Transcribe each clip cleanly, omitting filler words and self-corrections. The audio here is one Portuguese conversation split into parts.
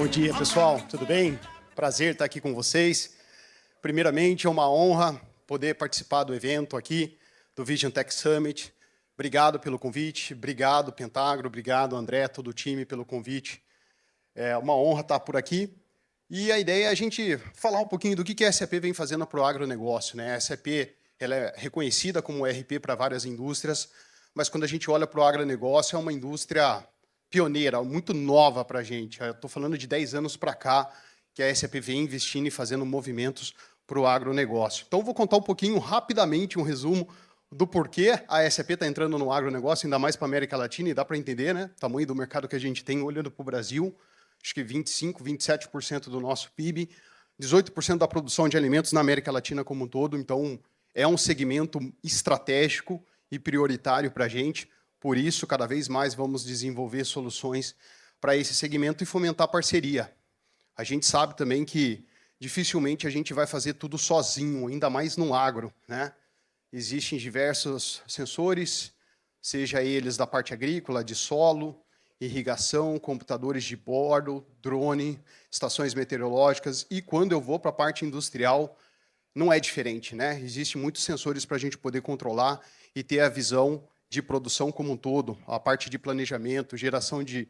Bom dia, pessoal. Tudo bem? Prazer estar aqui com vocês. Primeiramente, é uma honra poder participar do evento aqui, do Vision Tech Summit. Obrigado pelo convite. Obrigado, Pentagro. Obrigado, André, todo o time, pelo convite. É uma honra estar por aqui. E a ideia é a gente falar um pouquinho do que a SAP vem fazendo para o agronegócio, né? A SAP ela é reconhecida como ERP para várias indústrias, mas quando a gente olha para o agronegócio, é uma indústria pioneira, muito nova para a gente. Eu estou falando de 10 anos para cá, que a SAP vem investindo e fazendo movimentos para o agronegócio. Então, vou contar um pouquinho, rapidamente, um resumo do porquê a SAP está entrando no agronegócio, ainda mais para a América Latina, e dá para entender, né? O tamanho do mercado que a gente tem, olhando para o Brasil, acho que 25%, 27% do nosso PIB, 18% da produção de alimentos na América Latina como um todo, então é um segmento estratégico e prioritário para a gente. Por isso, cada vez mais vamos desenvolver soluções para esse segmento e fomentar parceria. A gente sabe também que dificilmente a gente vai fazer tudo sozinho, ainda mais no agro, né? Existem diversos sensores, seja eles da parte agrícola, de solo, irrigação, computadores de bordo, drone, estações meteorológicas, e quando eu vou para a parte industrial, não é diferente, né? Existem muitos sensores para a gente poder controlar e ter a visão de produção como um todo, a parte de planejamento, geração de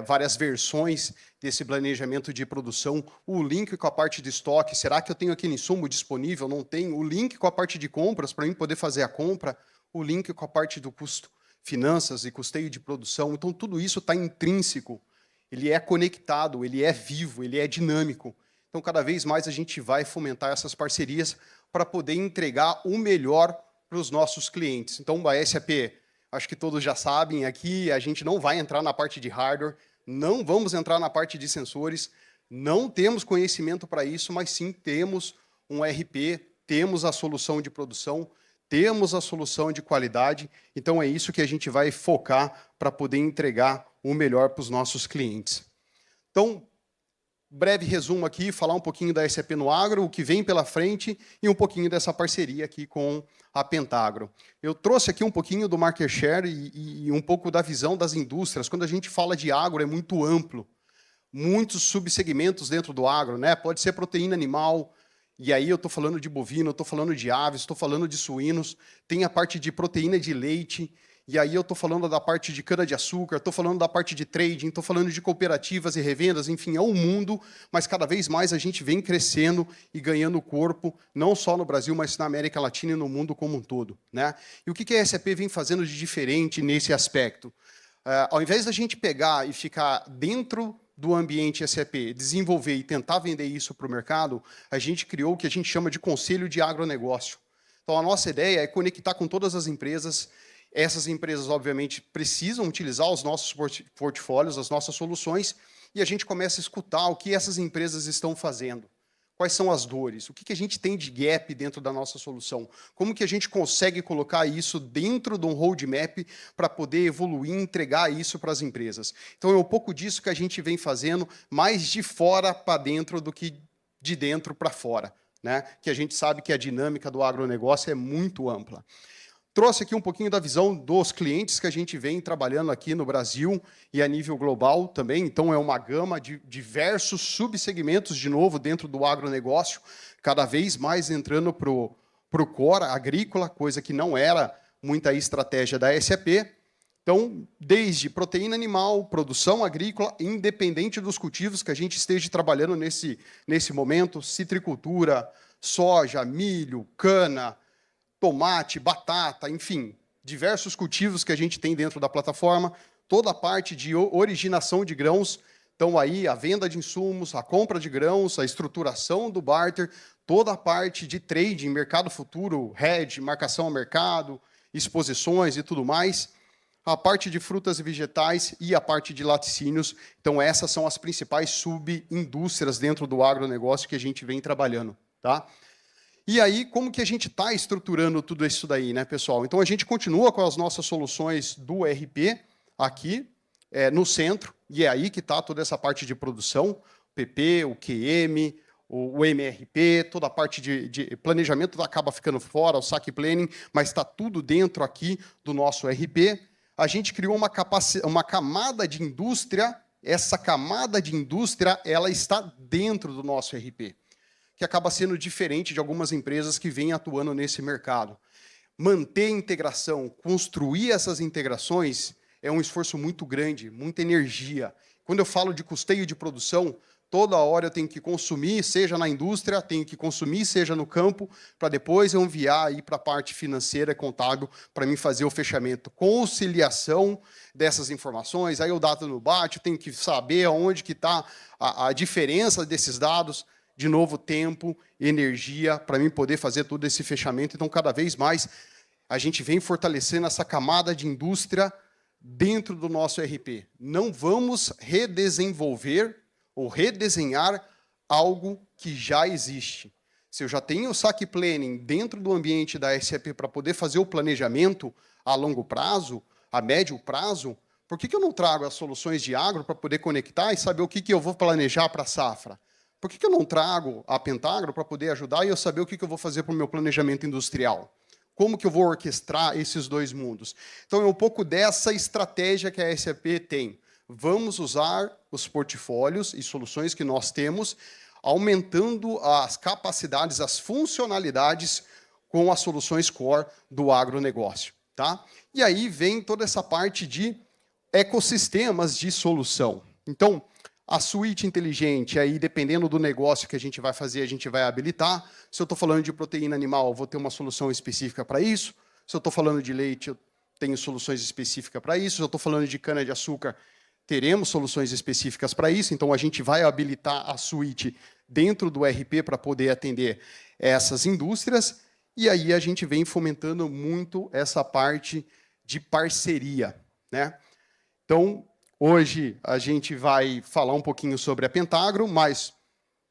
várias versões desse planejamento de produção, o link com a parte de estoque, será que eu tenho aquele insumo disponível? Não tenho. O link com a parte de compras, para mim poder fazer a compra, o link com a parte do custo, finanças e custeio de produção. Então, tudo isso está intrínseco, ele é conectado, ele é vivo, ele é dinâmico. Então, cada vez mais a gente vai fomentar essas parcerias para poder entregar o melhor para os nossos clientes. Então, a SAP, acho que todos já sabem, aqui a gente não vai entrar na parte de hardware, não vamos entrar na parte de sensores, não temos conhecimento para isso, mas sim temos um ERP, temos a solução de produção, temos a solução de qualidade, então é isso que a gente vai focar para poder entregar o melhor para os nossos clientes. Então, breve resumo aqui, falar um pouquinho da SAP no agro, o que vem pela frente e um pouquinho dessa parceria aqui com a Pentagro. Eu trouxe aqui um pouquinho do market share e um pouco da visão das indústrias. Quando a gente fala de agro, é muito amplo, muitos subsegmentos dentro do agro, né? Pode ser proteína animal, e aí eu estou falando de bovino, estou falando de aves, estou falando de suínos, tem a parte de proteína de leite, e aí eu estou falando da parte de cana-de-açúcar, estou falando da parte de trading, estou falando de cooperativas e revendas, enfim, é um mundo, mas cada vez mais a gente vem crescendo e ganhando corpo, não só no Brasil, mas na América Latina e no mundo como um todo, né? E o que a SAP vem fazendo de diferente nesse aspecto? Ao invés da gente pegar e ficar dentro do ambiente SAP, desenvolver e tentar vender isso para o mercado, a gente criou o que a gente chama de Conselho de Agronegócio. Então, a nossa ideia é conectar com todas as empresas. Essas empresas, obviamente, precisam utilizar os nossos portfólios, as nossas soluções, e a gente começa a escutar o que essas empresas estão fazendo. Quais são as dores? O que a gente tem de gap dentro da nossa solução? Como que a gente consegue colocar isso dentro de um roadmap para poder evoluir e entregar isso para as empresas? Então, é um pouco disso que a gente vem fazendo, mais de fora para dentro do que de dentro para fora, né? Que a gente sabe que a dinâmica do agronegócio é muito ampla. Trouxe aqui um pouquinho da visão dos clientes que a gente vem trabalhando aqui no Brasil e a nível global também. Então, é uma gama de diversos subsegmentos, de novo, dentro do agronegócio, cada vez mais entrando para o core agrícola, coisa que não era muita estratégia da SAP. Então, desde proteína animal, produção agrícola, independente dos cultivos que a gente esteja trabalhando nesse momento, citricultura, soja, milho, cana, tomate, batata, enfim, diversos cultivos que a gente tem dentro da plataforma, toda a parte de originação de grãos, então aí a venda de insumos, a compra de grãos, a estruturação do barter, toda a parte de trading, mercado futuro, hedge, marcação a mercado, exposições e tudo mais, a parte de frutas e vegetais e a parte de laticínios. Então, essas são as principais subindústrias dentro do agronegócio que a gente vem trabalhando, tá? E aí, como que a gente está estruturando tudo isso daí, né, pessoal? Então, a gente continua com as nossas soluções do ERP aqui, no centro, e é aí que está toda essa parte de produção, o PP, o QM, o MRP, toda a parte de planejamento acaba ficando fora, o SAC Planning, mas está tudo dentro aqui do nosso ERP. A gente criou uma camada de indústria essa camada de indústria, ela está dentro do nosso ERP, que acaba sendo diferente de algumas empresas que vêm atuando nesse mercado. Manter a integração, construir essas integrações, é um esforço muito grande, muita energia. Quando eu falo de custeio de produção, toda hora eu tenho que consumir, seja na indústria, tenho que consumir, seja no campo, para depois eu enviar para a parte financeira, contábil, para mim fazer o fechamento. Conciliação dessas informações, aí o dado não bate, eu tenho que saber onde que está a diferença desses dados. De novo, tempo, energia, para mim poder fazer todo esse fechamento. Então, cada vez mais, a gente vem fortalecendo essa camada de indústria dentro do nosso ERP. Não vamos redesenvolver ou redesenhar algo que já existe. Se eu já tenho o SAC Planning dentro do ambiente da SAP para poder fazer o planejamento a longo prazo, a médio prazo, por que eu não trago as soluções de agro para poder conectar e saber o que eu vou planejar para a safra? Por que eu não trago a Pentagro para poder ajudar e eu saber o que eu vou fazer para o meu planejamento industrial? Como que eu vou orquestrar esses dois mundos? Então, é um pouco dessa estratégia que a SAP tem. Vamos usar os portfólios e soluções que nós temos, aumentando as capacidades, as funcionalidades com as soluções core do agronegócio. Tá? E aí vem toda essa parte de ecossistemas de solução. Então, a suíte inteligente, aí, dependendo do negócio que a gente vai fazer, a gente vai habilitar. Se eu estou falando de proteína animal, eu vou ter uma solução específica para isso. Se eu estou falando de leite, eu tenho soluções específicas para isso. Se eu estou falando de cana-de-açúcar, teremos soluções específicas para isso. Então, a gente vai habilitar a suíte dentro do ERP para poder atender essas indústrias. E aí a gente vem fomentando muito essa parte de parceria, né? Então, hoje a gente vai falar um pouquinho sobre a Pentagro, mas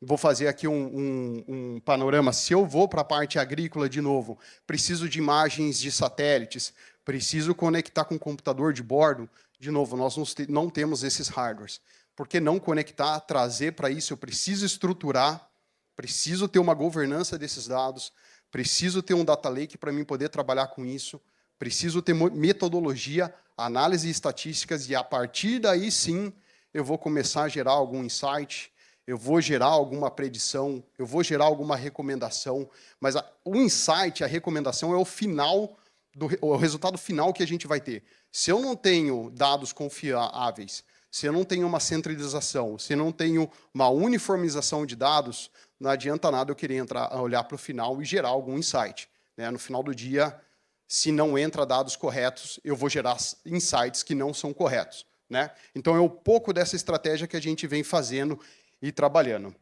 vou fazer aqui um panorama. Se eu vou para a parte agrícola de novo, preciso de imagens de satélites, preciso conectar com o computador de bordo, de novo, nós não temos esses hardwares. Por que não conectar, trazer para isso? Eu preciso estruturar, preciso ter uma governança desses dados, preciso ter um data lake para mim poder trabalhar com isso, preciso ter metodologia, análise e estatísticas, e a partir daí, sim, eu vou começar a gerar algum insight, eu vou gerar alguma predição, eu vou gerar alguma recomendação, mas o insight, a recomendação é o final, o resultado final que a gente vai ter. Se eu não tenho dados confiáveis, se eu não tenho uma centralização, se eu não tenho uma uniformização de dados, não adianta nada eu querer olhar para o final e gerar algum insight, né? No final do dia, se não entra dados corretos, eu vou gerar insights que não são corretos, né? Então, é um pouco dessa estratégia que a gente vem fazendo e trabalhando.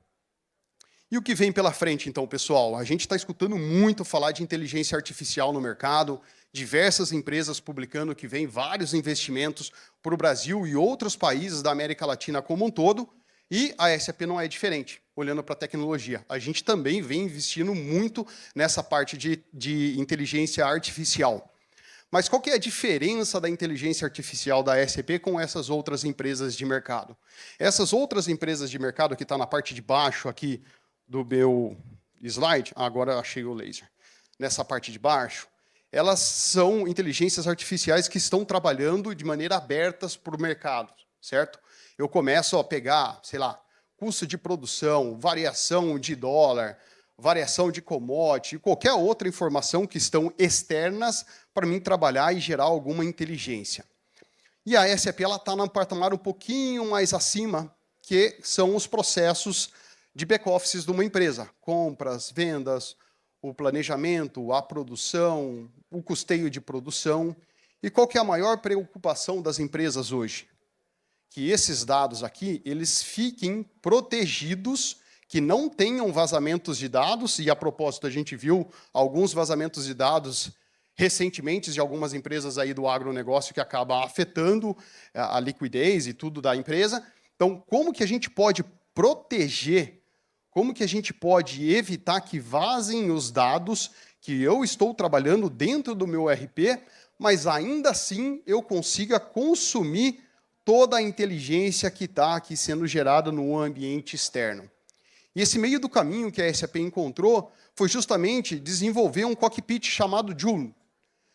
E o que vem pela frente, então, pessoal? A gente está escutando muito falar de inteligência artificial no mercado, diversas empresas publicando que vem vários investimentos para o Brasil e outros países da América Latina como um todo, e a SAP não é diferente, olhando para a tecnologia. A gente também vem investindo muito nessa parte de inteligência artificial. Mas qual que é a diferença da inteligência artificial da SAP com essas outras empresas de mercado? Essas outras empresas de mercado, que está na parte de baixo aqui do meu slide, agora achei o laser, nessa parte de baixo, elas são inteligências artificiais que estão trabalhando de maneira aberta para o mercado, certo? Eu começo a pegar, sei lá, custo de produção, variação de dólar, variação de commodity, qualquer outra informação que estão externas para mim trabalhar e gerar alguma inteligência. E a SAP está num patamar um pouquinho mais acima, que são os processos de back-offices de uma empresa. Compras, vendas, o planejamento, a produção, o custeio de produção. E qual que é a maior preocupação das empresas hoje? Que esses dados aqui, eles fiquem protegidos, que não tenham vazamentos de dados, e a propósito, a gente viu alguns vazamentos de dados recentemente de algumas empresas aí do agronegócio que acaba afetando a liquidez e tudo da empresa. Então, como que a gente pode proteger, como que a gente pode evitar que vazem os dados que eu estou trabalhando dentro do meu ERP, mas ainda assim eu consiga consumir toda a inteligência que está aqui sendo gerada no ambiente externo. E esse meio do caminho que a SAP encontrou foi justamente desenvolver um cockpit chamado Joule.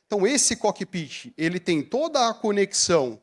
Então, esse cockpit, ele tem toda a conexão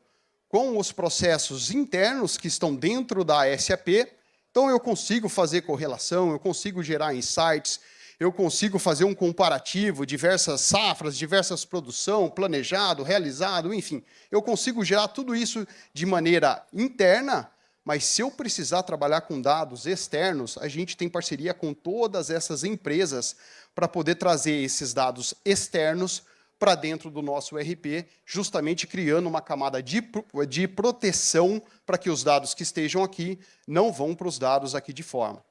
com os processos internos que estão dentro da SAP. Então, eu consigo fazer correlação, eu consigo gerar insights, eu consigo fazer um comparativo, diversas safras, diversas produção, planejado, realizado, enfim. Eu consigo gerar tudo isso de maneira interna, mas se eu precisar trabalhar com dados externos, a gente tem parceria com todas essas empresas para poder trazer esses dados externos para dentro do nosso ERP, justamente criando uma camada de proteção para que os dados que estejam aqui não vão para os dados aqui de fora.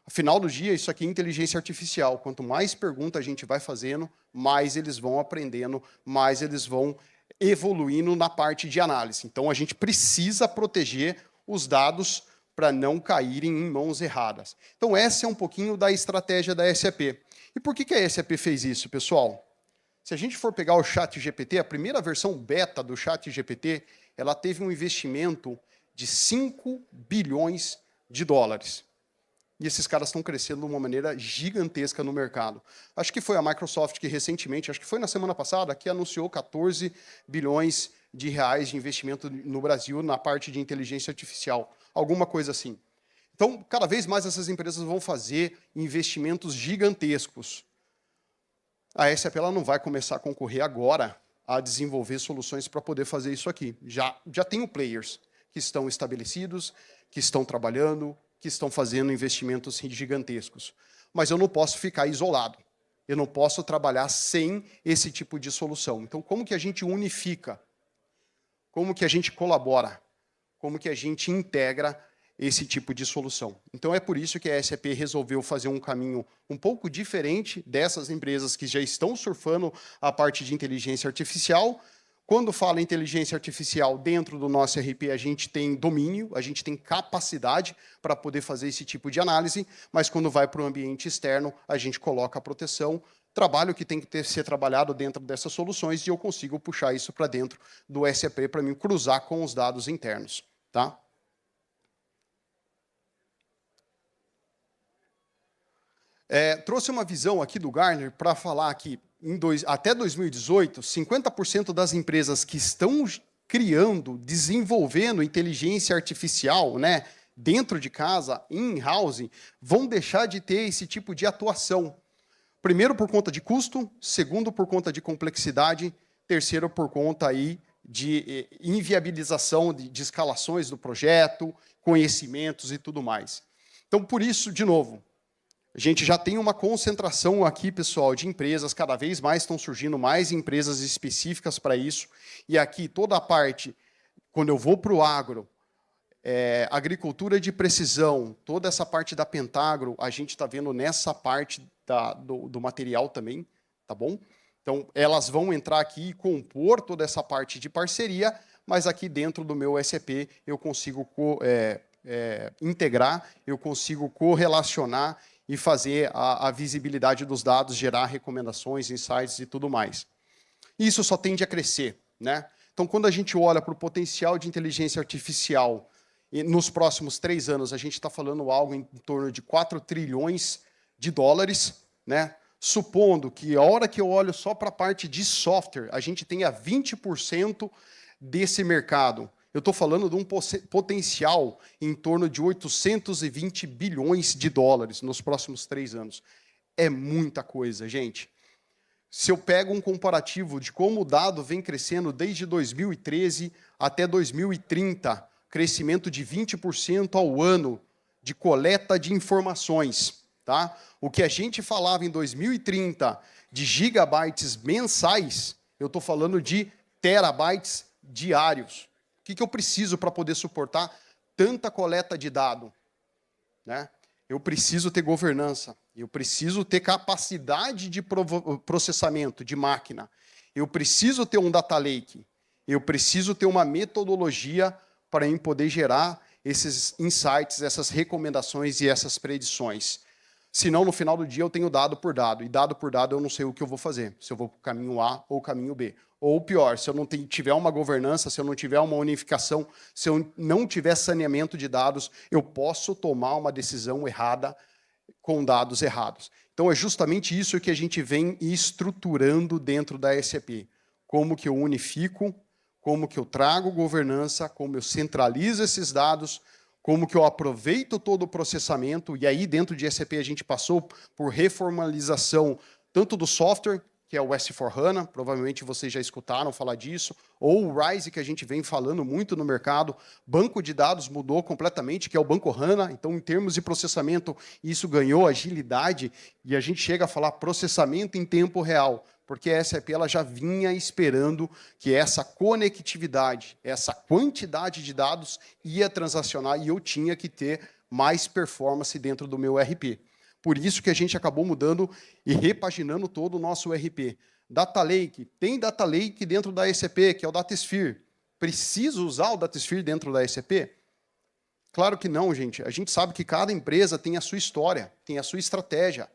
Afinal do dia, isso aqui é inteligência artificial. Quanto mais pergunta a gente vai fazendo, mais eles vão aprendendo, mais eles vão evoluindo na parte de análise. Então, a gente precisa proteger os dados para não caírem em mãos erradas. Então, essa é um pouquinho da estratégia da SAP. E por que a SAP fez isso, pessoal? Se a gente for pegar o ChatGPT, a primeira versão beta do ChatGPT, ela teve um investimento de 5 bilhões de dólares. E esses caras estão crescendo de uma maneira gigantesca no mercado. Acho que foi a Microsoft que recentemente, acho que foi na semana passada, que anunciou 14 bilhões de reais de investimento no Brasil na parte de inteligência artificial. Alguma coisa assim. Então, cada vez mais essas empresas vão fazer investimentos gigantescos. A SAP ela não vai começar a concorrer agora a desenvolver soluções para poder fazer isso aqui. Já tem players que estão estabelecidos, que estão trabalhando, que estão fazendo investimentos gigantescos. Mas eu não posso ficar isolado. Eu não posso trabalhar sem esse tipo de solução. Então, como que a gente unifica? Como que a gente colabora? Como que a gente integra esse tipo de solução? Então, é por isso que a SAP resolveu fazer um caminho um pouco diferente dessas empresas que já estão surfando a parte de inteligência artificial. Quando fala em inteligência artificial, dentro do nosso ERP, a gente tem domínio, a gente tem capacidade para poder fazer esse tipo de análise, mas quando vai para o ambiente externo, a gente coloca a proteção, trabalho que tem que ser trabalhado dentro dessas soluções, e eu consigo puxar isso para dentro do SAP para mim cruzar com os dados internos. Tá? Trouxe uma visão aqui do Gartner para falar que até 2018, 50% das empresas que estão criando, desenvolvendo inteligência artificial, né, dentro de casa, in-house, vão deixar de ter esse tipo de atuação. Primeiro, por conta de custo, segundo, por conta de complexidade, terceiro, por conta aí de inviabilização de escalações do projeto, conhecimentos e tudo mais. Então, por isso, de novo, a gente já tem uma concentração aqui, pessoal, de empresas, cada vez mais estão surgindo mais empresas específicas para isso, e aqui toda a parte, quando eu vou para o agro, agricultura de precisão, toda essa parte da Pentagro, a gente está vendo nessa parte do material também, tá bom? Então, elas vão entrar aqui e compor toda essa parte de parceria, mas aqui dentro do meu SAP eu consigo integrar, eu consigo correlacionar e fazer a visibilidade dos dados, gerar recomendações, insights e tudo mais. Isso só tende a crescer, né? Então, quando a gente olha para o potencial de inteligência artificial, nos próximos 3 anos, a gente está falando algo em torno de 4 trilhões de dólares, né? Supondo que, a hora que eu olho só para a parte de software, a gente tenha 20% desse mercado. Eu estou falando de um potencial em torno de 820 bilhões de dólares nos próximos 3 anos. É muita coisa, gente. Se eu pego um comparativo de como o dado vem crescendo desde 2013 até 2030, crescimento de 20% ao ano de coleta de informações. Tá? O que a gente falava em 2030 de gigabytes mensais, eu estou falando de terabytes diários. O que eu preciso para poder suportar tanta coleta de dado? Né? Eu preciso ter governança, eu preciso ter capacidade de processamento de máquina, eu preciso ter um data lake, eu preciso ter uma metodologia para eu poder gerar esses insights, essas recomendações e essas predições. Senão, no final do dia, eu tenho dado por dado. E dado por dado, eu não sei o que eu vou fazer. Se eu vou para o caminho A ou o caminho B. Ou pior, se eu não tiver uma governança, se eu não tiver uma unificação, se eu não tiver saneamento de dados, eu posso tomar uma decisão errada com dados errados. Então, é justamente isso que a gente vem estruturando dentro da SAP. Como que eu unifico, como que eu trago governança, como eu centralizo esses dados, como que eu aproveito todo o processamento, e aí dentro de SAP a gente passou por reformalização tanto do software, que é o S/4HANA, provavelmente vocês já escutaram falar disso, ou o RISE, que a gente vem falando muito no mercado. Banco de dados mudou completamente, que é o Banco HANA, então, em termos de processamento, isso ganhou agilidade, e a gente chega a falar processamento em tempo real, porque a SAP ela já vinha esperando que essa conectividade, essa quantidade de dados ia transacionar, e eu tinha que ter mais performance dentro do meu ERP. Por isso que a gente acabou mudando e repaginando todo o nosso ERP. Data Lake. Tem Data Lake dentro da SAP, que é o DataSphere. Preciso usar o DataSphere dentro da SAP? Claro que não, gente. A gente sabe que cada empresa tem a sua história, tem a sua estratégia.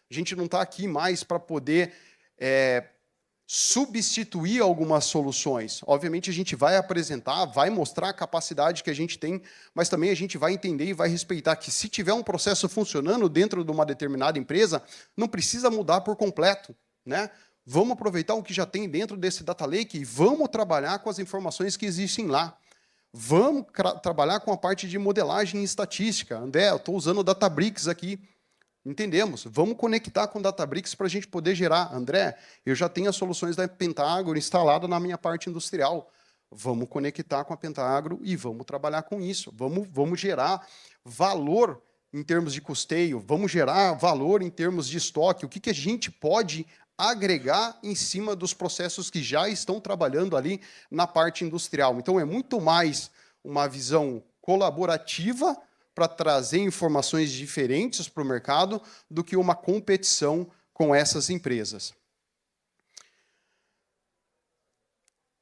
A gente não está aqui mais para poder substituir algumas soluções. Obviamente, a gente vai apresentar, vai mostrar a capacidade que a gente tem, mas também a gente vai entender e vai respeitar que, se tiver um processo funcionando dentro de uma determinada empresa, não precisa mudar por completo, né? Vamos aproveitar o que já tem dentro desse Data Lake e vamos trabalhar com as informações que existem lá. Vamos trabalhar com a parte de modelagem e estatística. André, eu estou usando o Databricks aqui. Entendemos. Vamos conectar com o Databricks para a gente poder gerar. André, eu já tenho as soluções da Pentagro instalada na minha parte industrial. Vamos conectar com a Pentagro e vamos trabalhar com isso. Vamos gerar valor em termos de custeio, vamos gerar valor em termos de estoque. O que a gente pode agregar em cima dos processos que já estão trabalhando ali na parte industrial. Então, é muito mais uma visão colaborativa para trazer informações diferentes para o mercado do que uma competição com essas empresas.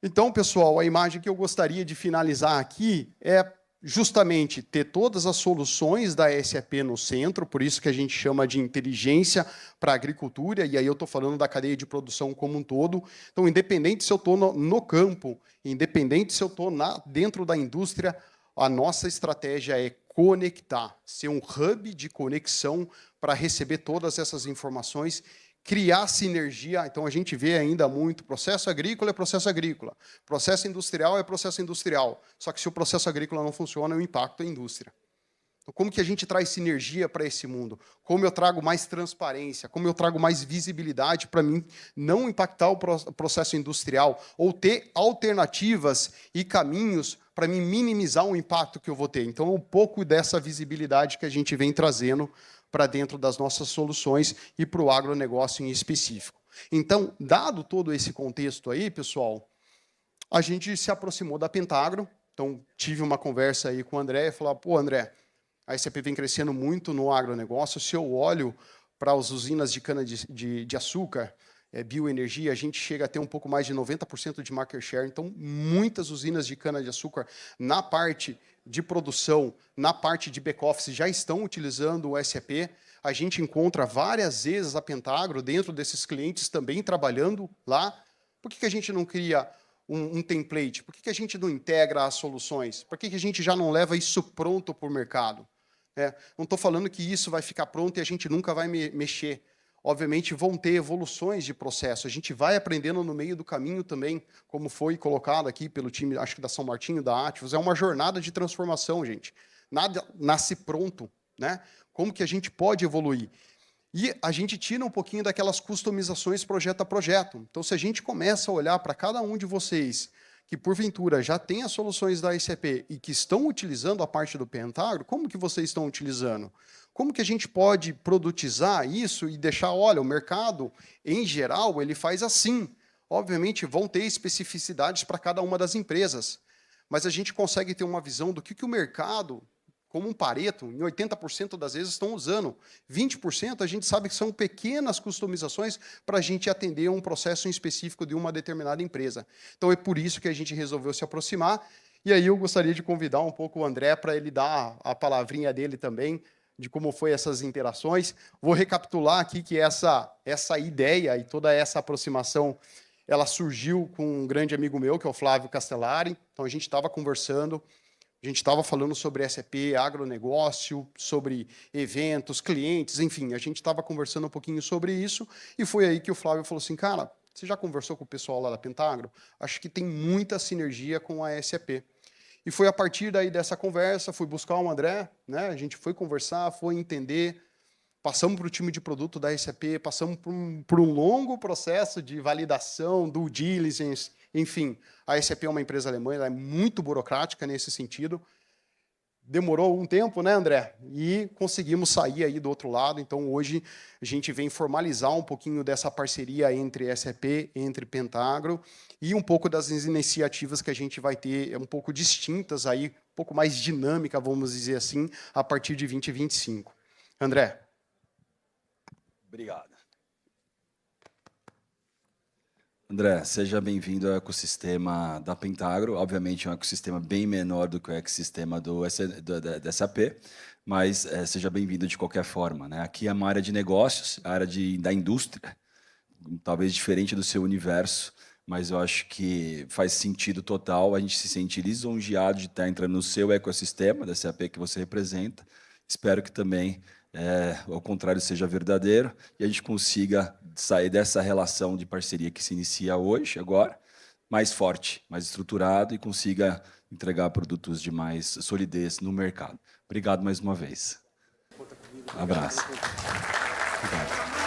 Então, pessoal, a imagem que eu gostaria de finalizar aqui é justamente ter todas as soluções da SAP no centro, por isso que a gente chama de inteligência para a agricultura, e aí eu estou falando da cadeia de produção como um todo. Então, independente se eu estou no campo, independente se eu estou dentro da indústria, a nossa estratégia é conectar, ser um hub de conexão para receber todas essas informações, criar sinergia. Então, a gente vê ainda muito processo agrícola é processo agrícola, processo industrial é processo industrial. Só que se o processo agrícola não funciona, o impacto é a indústria. Então, como que a gente traz sinergia para esse mundo? Como eu trago mais transparência? Como eu trago mais visibilidade para mim não impactar o processo industrial ou ter alternativas e caminhos para mim minimizar o impacto que eu vou ter? Então, é um pouco dessa visibilidade que a gente vem trazendo para dentro das nossas soluções e para o agronegócio em específico. Então, dado todo esse contexto aí, pessoal, a gente se aproximou da Pentagro. Então, tive uma conversa aí com o André e falou: pô, André, a SAP vem crescendo muito no agronegócio. Se eu olho para as usinas de cana-de-açúcar, bioenergia, a gente chega a ter um pouco mais de 90% de market share. Então, muitas usinas de cana-de-açúcar, na parte de produção, na parte de back-office, já estão utilizando o SAP. A gente encontra várias vezes a Pentagro dentro desses clientes também trabalhando lá. Por que a gente não cria um template? Por que a gente não integra as soluções? Por que a gente já não leva isso pronto para o mercado? Não estou falando que isso vai ficar pronto e a gente nunca vai mexer. Obviamente, vão ter evoluções de processo. A gente vai aprendendo no meio do caminho também, como foi colocado aqui pelo time, acho que da São Martinho, da Ativos. É uma jornada de transformação, gente. Nada nasce pronto, né? Como que a gente pode evoluir? E a gente tira um pouquinho daquelas customizações projeto a projeto. Então, se a gente começa a olhar para cada um de vocês que, porventura, já tem as soluções da SAP e que estão utilizando a parte do Pentagro, como que vocês estão utilizando? Como que a gente pode produtizar isso e deixar, olha, o mercado, em geral, ele faz assim. Obviamente, vão ter especificidades para cada uma das empresas, mas a gente consegue ter uma visão do que o mercado, como um Pareto, em 80% das vezes estão usando. 20% a gente sabe que são pequenas customizações para a gente atender um processo em específico de uma determinada empresa. Então, é por isso que a gente resolveu se aproximar. E aí eu gostaria de convidar um pouco o André para ele dar a palavrinha dele também, de como foi essas interações. Vou recapitular aqui que essa ideia e toda essa aproximação, ela surgiu com um grande amigo meu, que é o Flávio Castellari. Então, a gente estava conversando, a gente estava falando sobre SAP, agronegócio, sobre eventos, clientes, enfim, a gente estava conversando um pouquinho sobre isso, e foi aí que o Flávio falou assim: cara, Você já conversou com o pessoal lá da Pentagro? Acho que tem muita sinergia com a SAP. E foi a partir daí dessa conversa, fui buscar o André, né? A gente foi conversar, foi entender, passamos para o time de produto da SAP, passamos por um longo processo de validação, due diligence, enfim. A SAP é uma empresa alemã, ela é muito burocrática nesse sentido. Demorou um tempo, né, André? E conseguimos sair aí do outro lado. Então, hoje, a gente vem formalizar um pouquinho dessa parceria entre SAP, entre Pentagro, e um pouco das iniciativas que a gente vai ter um pouco distintas aí, um pouco mais dinâmica, vamos dizer assim, a partir de 2025. André. Obrigado. André, seja bem-vindo ao ecossistema da Pentagro. Obviamente, é um ecossistema bem menor do que o ecossistema da SAP, mas seja bem-vindo de qualquer forma, né? Aqui é uma área de negócios, a área da indústria, talvez diferente do seu universo, mas eu acho que faz sentido total a gente se sentir lisonjeado de estar entrando no seu ecossistema, da SAP que você representa. Espero que também ao contrário seja verdadeiro e a gente consiga sair dessa relação de parceria que se inicia hoje, agora, mais forte, mais estruturado e consiga entregar produtos de mais solidez no mercado. Obrigado mais uma vez. Abraço. Obrigado.